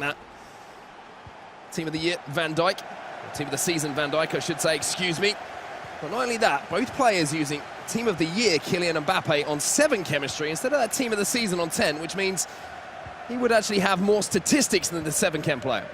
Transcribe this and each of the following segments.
that. Team of the year, Van Dijk. Team of the season, Van Dijk, I should say, excuse me. But not only that, both players using Team of the Year, Kylian Mbappe, on 7 chemistry instead of that Team of the Season on 10, which means he would actually have more statistics than the 7 chem player.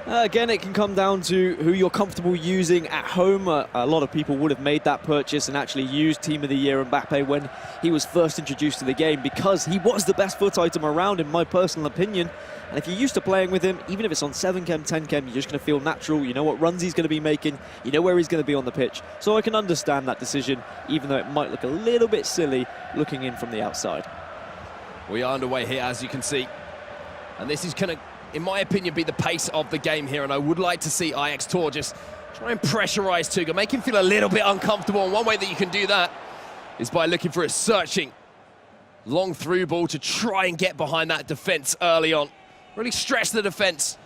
Again, it can come down to who you're comfortable using at home. A lot of people would have made that purchase and actually used Team of the Year Mbappe when he was first introduced to the game, because he was the best foot item around, in my personal opinion. And if you're used to playing with him, even if it's on 7 chem, 10 chem, you're just going to feel natural. You know what runs he's going to be making. You know where he's going to be on the pitch. So I can understand that decision, even though it might look a little bit silly looking in from the outside. We are underway here, as you can see. And this is going to, in my opinion, be the pace of the game here. And I would like to see Ajax Tor just try and pressurize Tuga, make him feel a little bit uncomfortable. And one way that you can do that is by looking for a searching long through ball to try and get behind that defense early on. Really stretch the defense.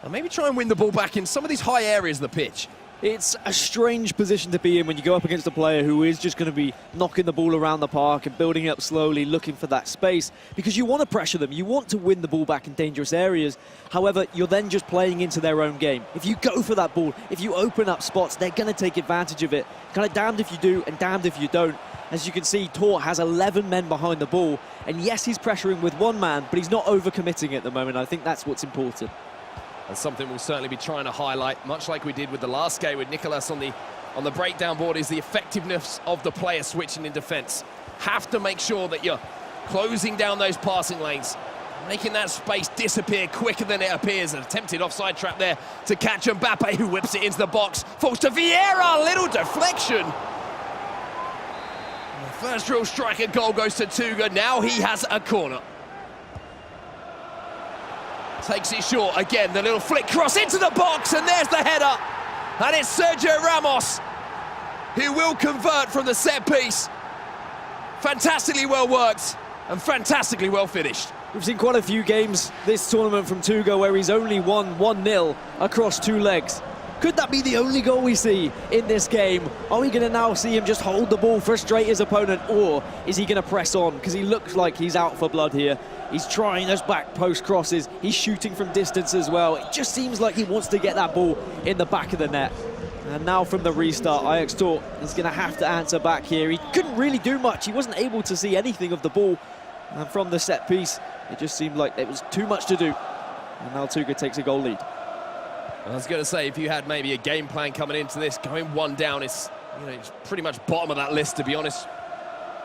And maybe try and win the ball back in some of these high areas of the pitch. It's a strange position to be in when you go up against a player who is just going to be knocking the ball around the park and building it up slowly, looking for that space, because you want to pressure them. You want to win the ball back in dangerous areas. However, you're then just playing into their own game. If you go for that ball, if you open up spots, they're going to take advantage of it. Kind of damned if you do and damned if you don't. As you can see, Tor has 11 men behind the ball. And yes, he's pressuring with 1 man, but he's not overcommitting at the moment. I think that's what's important. And something we'll certainly be trying to highlight, much like we did with the last game with Nicolas on the breakdown board, is the effectiveness of the player switching in defence. Have to make sure that you're closing down those passing lanes, making that space disappear quicker than it appears. An attempted offside trap there to catch Mbappe, who whips it into the box. Falls to Vieira, little deflection. And the first real striker goal goes to Tuga. Now he has a corner. Takes it short again, the little flick cross into the box, and there's the header. And it's Sergio Ramos who will convert from the set piece. Fantastically well worked and fantastically well finished. We've seen quite a few games this tournament from Tuga where he's only won 1-0 across 2 legs. Could that be the only goal we see in this game? Are we going to now see him just hold the ball, frustrate his opponent, or is he going to press on? Because he looks like he's out for blood here. He's trying those back post crosses. He's shooting from distance as well. It just seems like he wants to get that ball in the back of the net. And now from the restart, Ajax Tor is going to have to answer back here. He couldn't really do much. He wasn't able to see anything of the ball. And from the set piece, it just seemed like there was too much to do. And now Tuga takes a goal lead. I was going to say, if you had maybe a game plan coming into this, going 1 down is, it's pretty much bottom of that list, to be honest.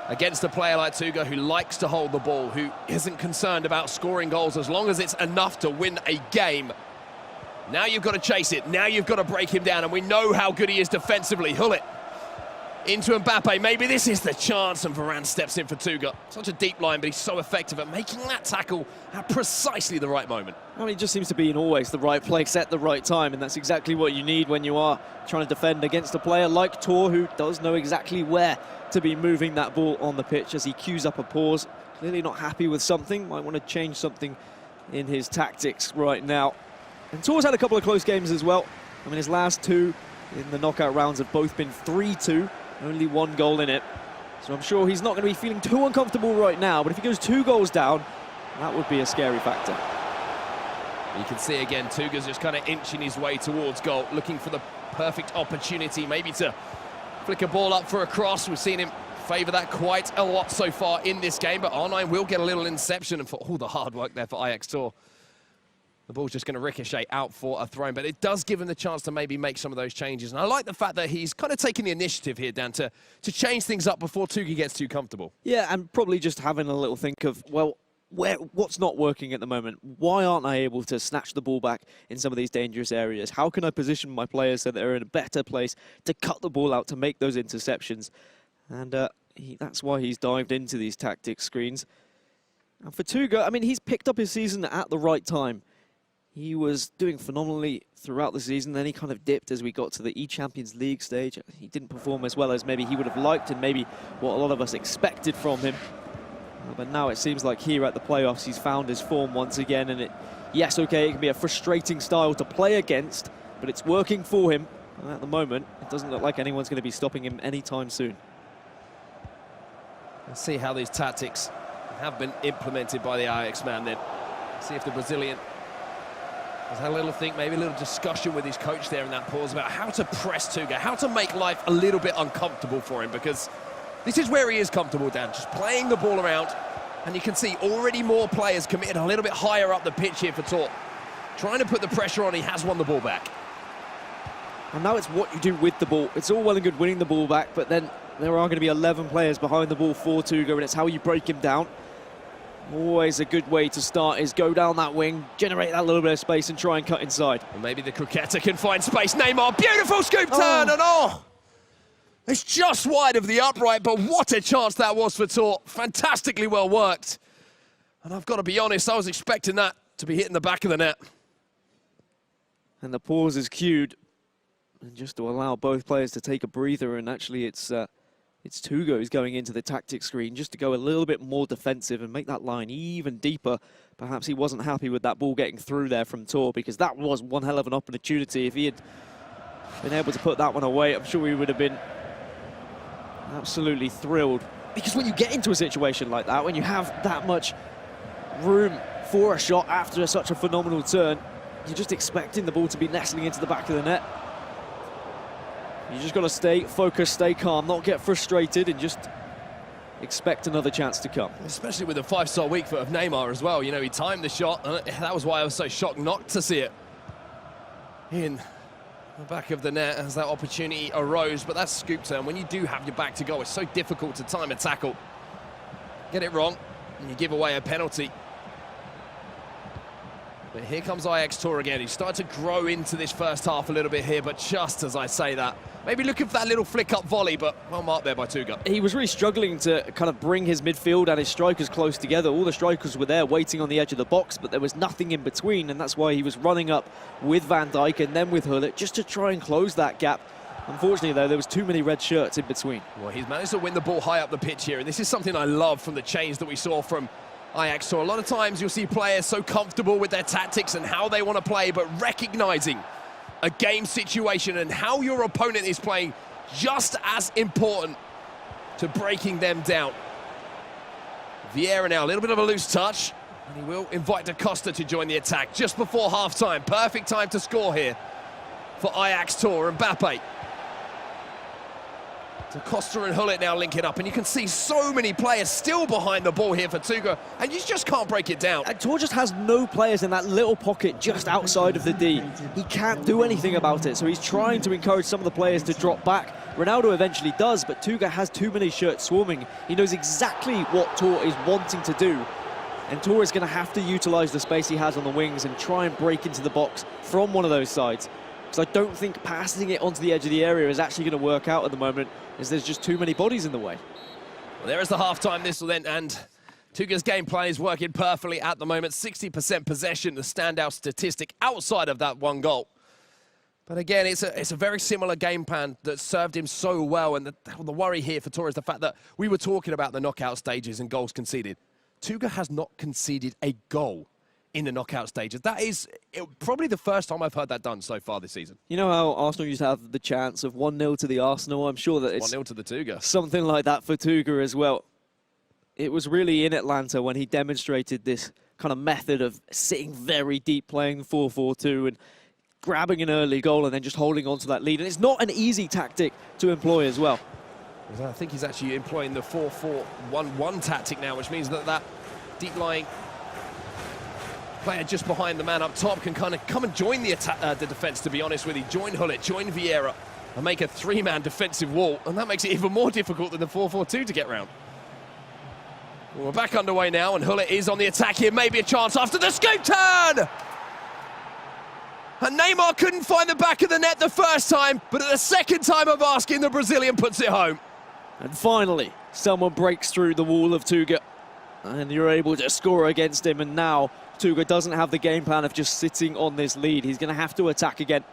Against a player like Tuga, who likes to hold the ball, who isn't concerned about scoring goals as long as it's enough to win a game. Now you've got to chase it. Now you've got to break him down, and we know how good he is defensively. Hullet into Mbappe. Maybe this is the chance, and Varane steps in for Tuga. Such a deep line, but he's so effective at making that tackle at precisely the right moment. I mean, he just seems to be in always the right place at the right time, and that's exactly what you need when you are trying to defend against a player like Tor, who does know exactly where to be moving that ball on the pitch as he cues up a pause. Clearly not happy with something, might want to change something in his tactics right now. And Tor's had a couple of close games as well. I mean, his last 2 in the knockout rounds have both been 3-2. Only 1 goal in it. So I'm sure he's not going to be feeling too uncomfortable right now, but if he goes 2 goals down, that would be a scary factor. You can see again, Tuga's just kind of inching his way towards goal, looking for the perfect opportunity, maybe to flick a ball up for a cross. We've seen him favour that quite a lot so far in this game, but R9 will get a little inception, and for all the hard work there for Ajax Tor, the ball's just going to ricochet out for a throw, but it does give him the chance to maybe make some of those changes. And I like the fact that he's kind of taking the initiative here, Dan, to change things up before Tuga gets too comfortable. Yeah, and probably just having a little think of, well, what's not working at the moment? Why aren't I able to snatch the ball back in some of these dangerous areas? How can I position my players so they're in a better place to cut the ball out, to make those interceptions? And that's why he's dived into these tactics screens. And for Tuga, I mean, he's picked up his season at the right time. He was doing phenomenally throughout the season, then he kind of dipped as we got to the E-Champions League stage. He didn't perform as well as maybe he would have liked and maybe what a lot of us expected from him. But now it seems like here at the playoffs he's found his form once again, and yes, okay, it can be a frustrating style to play against, but it's working for him. And at the moment, it doesn't look like anyone's going to be stopping him anytime soon. Let's see how these tactics have been implemented by the Ajax man then. See if the Brazilian He's had a little think, maybe a little discussion with his coach there in that pause about how to press Tuga, how to make life a little bit uncomfortable for him, because this is where he is comfortable, Dan, just playing the ball around. And you can see already more players committed a little bit higher up the pitch here for Tor. Trying to put the pressure on, he has won the ball back. And now it's what you do with the ball. It's all well and good winning the ball back, but then there are going to be 11 players behind the ball for Tuga, and it's how you break him down. Always a good way to start is go down that wing, generate that little bit of space and try and cut inside. And maybe the cricketer can find space. Neymar, beautiful scoop turn, and it's just wide of the upright, but what a chance that was for Tor. Fantastically well worked. And I've got to be honest, I was expecting that to be hitting the back of the net. And the pause is cued, and just to allow both players to take a breather, and actually it's Tuga who's going into the tactic screen just to go a little bit more defensive and make that line even deeper. Perhaps he wasn't happy with that ball getting through there from Tor, because that was one hell of an opportunity. If he had been able to put that one away, I'm sure he would have been absolutely thrilled. Because when you get into a situation like that, when you have that much room for a shot after such a phenomenal turn, you're just expecting the ball to be nestling into the back of the net. You just got to stay focused, stay calm, not get frustrated, and just expect another chance to come. Especially with a 5-star weak foot of Neymar as well. You know, he timed the shot, and that was why I was so shocked not to see it in the back of the net as that opportunity arose. But that's scoop turn. When you do have your back to goal, it's so difficult to time a tackle. Get it wrong, and you give away a penalty. But here comes Ajax Tor again. He's started to grow into this first half a little bit here, but just as I say that, maybe looking for that little flick-up volley, but well marked there by Tuga. He was really struggling to kind of bring his midfield and his strikers close together. All the strikers were there waiting on the edge of the box, but there was nothing in between, and that's why he was running up with Van Dijk and then with Hullet just to try and close that gap. Unfortunately, though, there was too many red shirts in between. Well, he's managed to win the ball high up the pitch here, and this is something I love from the change that we saw from Ajax. So a lot of times you'll see players so comfortable with their tactics and how they want to play, but recognizing a game situation and how your opponent is playing just as important to breaking them down. Vieira now, a little bit of a loose touch, and he will invite Da Costa to join the attack just before half-time. Perfect time to score here for Ajax Tor and Mbappe. Da Costa and Hullet now linking up, and you can see so many players still behind the ball here for Tuga, and you just can't break it down. And Tor just has no players in that little pocket just outside of the D. He can't do anything about it, so he's trying to encourage some of the players to drop back. Ronaldo eventually does, but Tuga has too many shirts swarming. He knows exactly what Tor is wanting to do, and Tor is going to have to utilize the space he has on the wings and try and break into the box from one of those sides. Because I don't think passing it onto the edge of the area is actually going to work out at the moment, as there's just too many bodies in the way. Well, there is the half-time whistle then, and Tuga's game plan is working perfectly at the moment. 60% possession, the standout statistic outside of that one goal. But again, it's a very similar game plan that served him so well, and the worry here for Tor is the fact that we were talking about the knockout stages and goals conceded. Tuga has not conceded a goal in the knockout stages. That is probably the first time I've heard that done so far this season. You know how Arsenal used to have the chance of 1-0 to the Arsenal? I'm sure that it's 1-0 to the Tuga. Something like that for Tuga as well. It was really in Atlanta when he demonstrated this kind of method of sitting very deep, playing 4-4-2 and grabbing an early goal and then just holding on to that lead. And it's not an easy tactic to employ as well. I think he's actually employing the 4-4-1-1 tactic now, which means that deep-lying player just behind the man up top can kind of come and join the defence, to be honest with you. Join Hullet, join Vieira, and make a three-man defensive wall, and that makes it even more difficult than the 4-4-2 to get round. Well, we're back underway now, and Hullet is on the attack here. Maybe a chance after the scoop turn! And Neymar couldn't find the back of the net the first time, but at the second time of asking, the Brazilian puts it home. And finally, someone breaks through the wall of Tuga, and you're able to score against him, and now Tuga doesn't have the game plan of just sitting on this lead. He's going to have to attack again.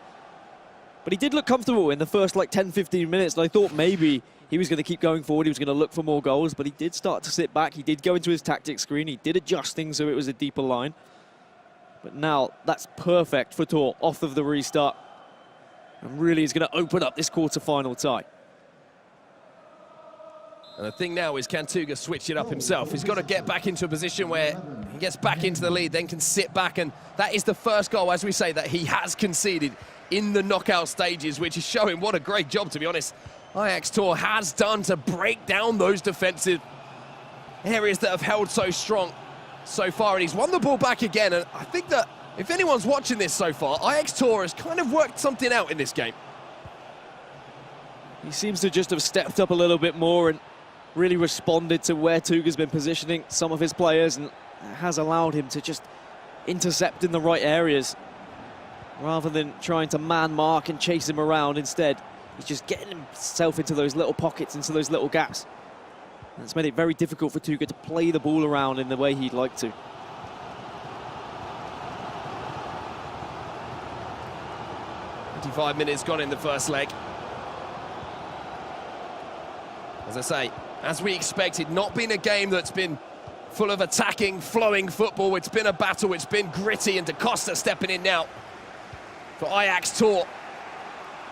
But he did look comfortable in the first, 10-15 minutes, and I thought maybe he was going to keep going forward, he was going to look for more goals, but he did start to sit back. He did go into his tactic screen, he did adjust things so it was a deeper line. But now that's perfect for Tor off of the restart, and really is going to open up this quarter-final tie. And the thing now is, can Tuga switch it up himself? He's got to get back into a position where he gets back into the lead, then can sit back, and that is the first goal, as we say, that he has conceded in the knockout stages, which is showing what a great job, to be honest, Ajax Tor has done to break down those defensive areas that have held so strong so far, and he's won the ball back again. And I think that if anyone's watching this so far, Ajax Tor has kind of worked something out in this game. He seems to just have stepped up a little bit more and really responded to where Tuga's been positioning some of his players, and has allowed him to just intercept in the right areas rather than trying to man mark and chase him around. Instead, he's just getting himself into those little pockets, into those little gaps. And it's made it very difficult for Tuga to play the ball around in the way he'd like to. Minutes gone in the first leg. As I say, as we expected, not been a game that's been full of attacking, flowing football. It's been a battle, it's been gritty, and Da Costa stepping in now for Ajax Tor.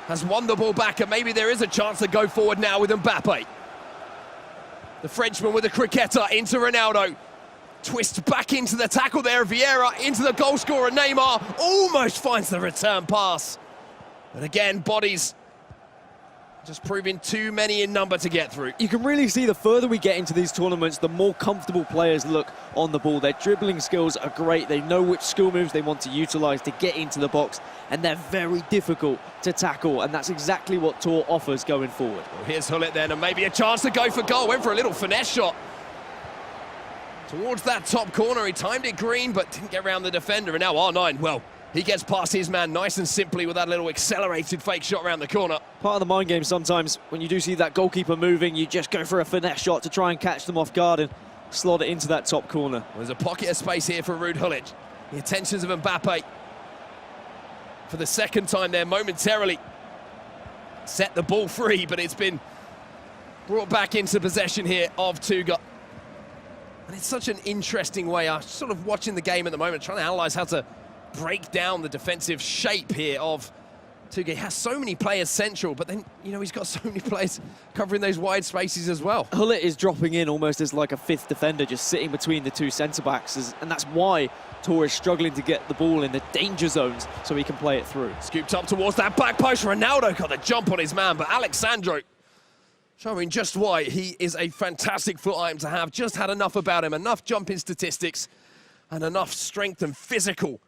Has won the ball back, and maybe there is a chance to go forward now with Mbappe. The Frenchman with the cricketa into Ronaldo. Twists back into the tackle there, Vieira into the goal scorer, Neymar almost finds the return pass. But again, bodies just proving too many in number to get through. You can really see the further we get into these tournaments, the more comfortable players look on the ball. Their dribbling skills are great. They know which skill moves they want to utilize to get into the box, and they're very difficult to tackle, and that's exactly what Tor offers going forward. Well, here's Hullet then, and maybe a chance to go for goal. Went for a little finesse shot towards that top corner. He timed it green, but didn't get around the defender, and now R9, well, he gets past his man nice and simply with that little accelerated fake shot around the corner. Part of the mind game sometimes, when you do see that goalkeeper moving, you just go for a finesse shot to try and catch them off guard and slot it into that top corner. Well, there's a pocket of space here for Ruud Hullet. The attentions of Mbappe for the second time there momentarily set the ball free, but it's been brought back into possession here of Tuga. And it's such an interesting way. I'm sort of watching the game at the moment, trying to analyse how to break down the defensive shape here of Tuga. He has so many players central, but then, you know, he's got so many players covering those wide spaces as well. Hullet is dropping in almost as like a fifth defender, just sitting between the two centre-backs, and that's why Tor is struggling to get the ball in the danger zones so he can play it through. Scooped up towards that back post. Ronaldo got the jump on his man, but Alexandro showing just why he is a fantastic foot item to have. Just had enough about him, enough jumping statistics and enough strength and physical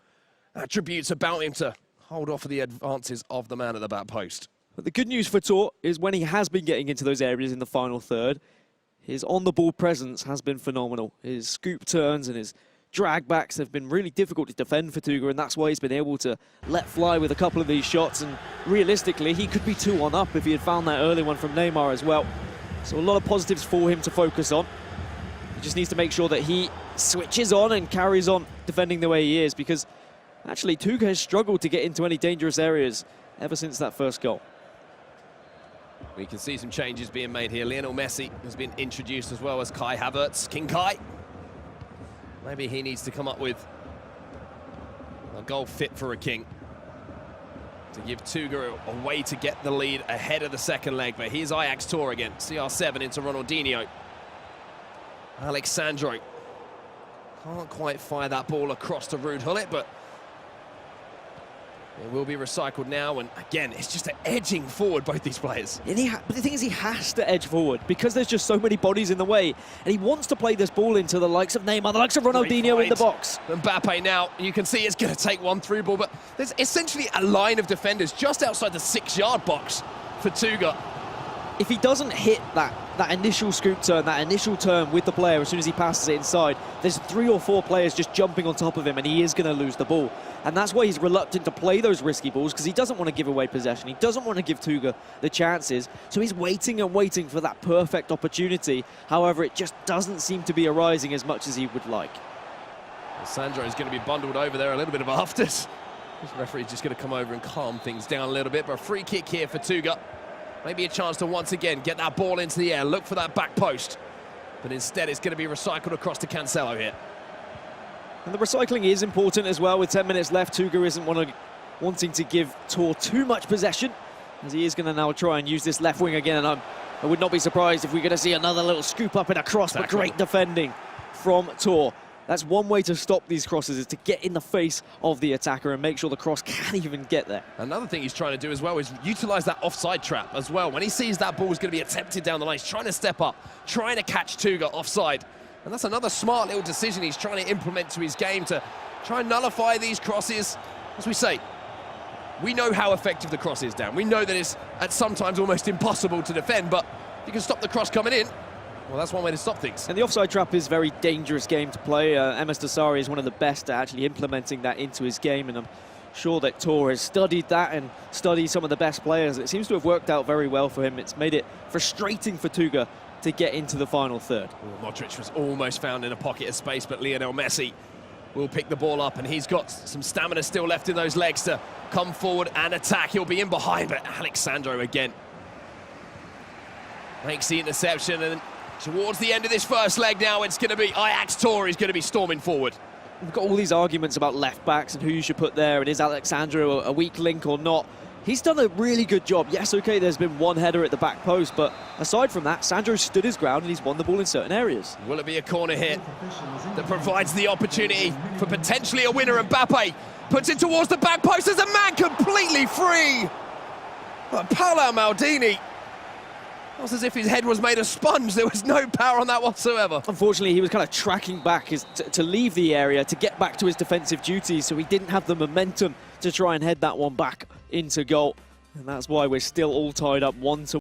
attributes about him to hold off of the advances of the man at the back post. But the good news for Tor is when he has been getting into those areas in the final third, his on-the-ball presence has been phenomenal. His scoop turns and his drag backs have been really difficult to defend for Tuga, and that's why he's been able to let fly with a couple of these shots. And realistically, he could be 2-1 up if he had found that early one from Neymar as well. So a lot of positives for him to focus on. He just needs to make sure that he switches on and carries on defending the way he is, because actually, Tuga has struggled to get into any dangerous areas ever since that first goal. We can see some changes being made here. Lionel Messi has been introduced, as well as Kai Havertz. King Kai, maybe he needs to come up with a goal fit for a king to give Tuga a way to get the lead ahead of the second leg. But here's Ajax Tor again. CR7 into Ronaldinho. Alexandro can't quite fire that ball across to Ruud Hullet, but it will be recycled now, and again, it's just an edging forward, both these players. And but the thing is, he has to edge forward because there's just so many bodies in the way, and he wants to play this ball into the likes of Neymar, the likes of Ronaldinho in the box. Mbappe now, you can see it's going to take one through ball, but there's essentially a line of defenders just outside the 6-yard box for Tuga. If he doesn't hit that initial scoop turn, that initial turn with the player as soon as he passes it inside, there's 3 or 4 players just jumping on top of him, and he is going to lose the ball. And that's why he's reluctant to play those risky balls, because he doesn't want to give away possession. He doesn't want to give Tuga the chances. So he's waiting and waiting for that perfect opportunity. However, it just doesn't seem to be arising as much as he would like. Sandro is going to be bundled over there, a little bit of afters. This referee's just going to come over and calm things down a little bit, but a free kick here for Tuga. Maybe a chance to once again get that ball into the air, look for that back post. But instead, it's going to be recycled across to Cancelo here. And the recycling is important as well. With 10 minutes left, Tuga isn't wanting to give Tor too much possession, as he is going to now try and use this left wing again. And I'm I would not be surprised if we're going to see another little scoop up in a cross, but great defending from Tor. That's one way to stop these crosses, is to get in the face of the attacker and make sure the cross can't even get there. Another thing he's trying to do as well is utilize that offside trap as well. When he sees that ball is going to be attempted down the line, he's trying to step up, trying to catch Tuga offside. And that's another smart little decision he's trying to implement to his game to try and nullify these crosses. As we say, we know how effective the cross is, Dan. We know that it's at sometimes almost impossible to defend, but if you can stop the cross coming in, well, that's one way to stop things. And the offside trap is a very dangerous game to play. MS Dasari is one of the best at actually implementing that into his game, and I'm sure that Tor has studied that and studied some of the best players. It seems to have worked out very well for him. It's made it frustrating for Tuga to get into the final third. Modric was almost found in a pocket of space, but Lionel Messi will pick the ball up, and he's got some stamina still left in those legs to come forward and attack. He'll be in behind, but Alexandro again makes the interception, and towards the end of this first leg now, it's going to be Ajax Tor is going to be storming forward. We've got all these arguments about left-backs and who you should put there, and is Alexandro a weak link or not? He's done a really good job. Yes, okay, there's been one header at the back post, but aside from that, Sandro stood his ground and he's won the ball in certain areas. Will it be a corner here that provides the opportunity for potentially a winner? Mbappe puts it towards the back post. There's a man completely free. But Paolo Maldini, it was as if his head was made of sponge. There was no power on that whatsoever. Unfortunately, he was kind of tracking back to leave the area, to get back to his defensive duties, so he didn't have the momentum to try and head that one back into goal. And that's why we're still all tied up 1-1.